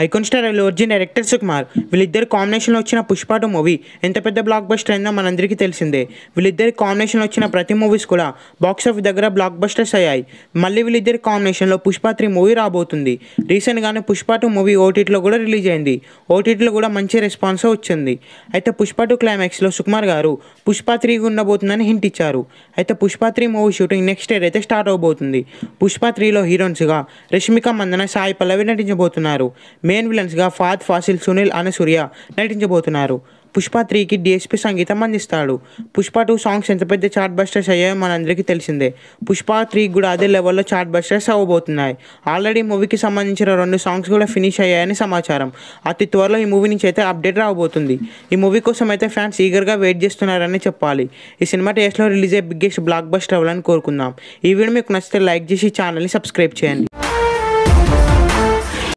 Icon star Allu Arjun director Sukumar వీళ్ళిద్దరు కాంబినేషన్లో వచ్చిన పుష్ప 2 మూవీ ఎంత పెద్ద బ్లాక్ బస్టర్ అయిందో మనందరికీ తెలిసిందే. వీళ్ళిద్దరి కాంబినేషన్లో వచ్చిన ప్రతి మూవీస్ కూడా బాక్స్ ఆఫీస్ దగ్గర బ్లాక్ బస్టర్స్ అయ్యాయి. మళ్ళీ వీళ్ళిద్దరి కాంబినేషన్లో పుష్ప 3 మూవీ రాబోతుంది. రీసెంట్గానే పుష్ప 2 మూవీ ఓటీటీలో కూడా రిలీజ్ అయింది. ఓటీటీలో కూడా మంచి రెస్పాన్స్ వచ్చింది. అయితే పుష్ప 2 క్లైమాక్స్లో సుకుమార్ గారు పుష్ప 3 ఉండబోతుందని హింట్ ఇచ్చారు. అయితే Pushpa 3 movie shooting next year అయితే స్టార్ట్ అవబోతుంది. పుష్ప 3లో హీరోయిన్స్గా రష్మిక మందన, సాయి పల్లవి నటించబోతున్నారు. మెయిన్ విలన్స్గా ఫహద్ ఫాసిల్, సునీల్ అనసూయ నటించబోతున్నారు. పుష్ప 3కి డిఎస్పీ సంగీతం అందిస్తాడు. పుష్ప 2 సాంగ్స్ ఎంత పెద్ద చార్ట్ బస్టర్స్ అయ్యాయో మనందరికీ తెలిసిందే. పుష్ప 3 కూడా అదే లెవెల్లో చార్ట్ బస్టర్స్ అవ్వబోతున్నాయి. ఆల్రెడీ మూవీకి సంబంధించిన 2 సాంగ్స్ కూడా ఫినిష్ అయ్యాయని సమాచారం. అతి త్వరలో ఈ మూవీ నుంచి అయితే అప్డేట్ రాబోతుంది. ఈ మూవీ కోసం అయితే ఫ్యాన్స్ ఈగర్గా వెయిట్ చేస్తున్నారని చెప్పాలి. ఈ సినిమా థియేటర్స్లో రిలీజ్ అయ్యే బిగ్గెస్ట్ బ్లాక్ బస్టర్ అవ్వాలని కోరుకుందాం. ఈ వీడియో మీకు నచ్చితే లైక్ చేసి ఛానల్ని సబ్స్క్రైబ్ చేయండి.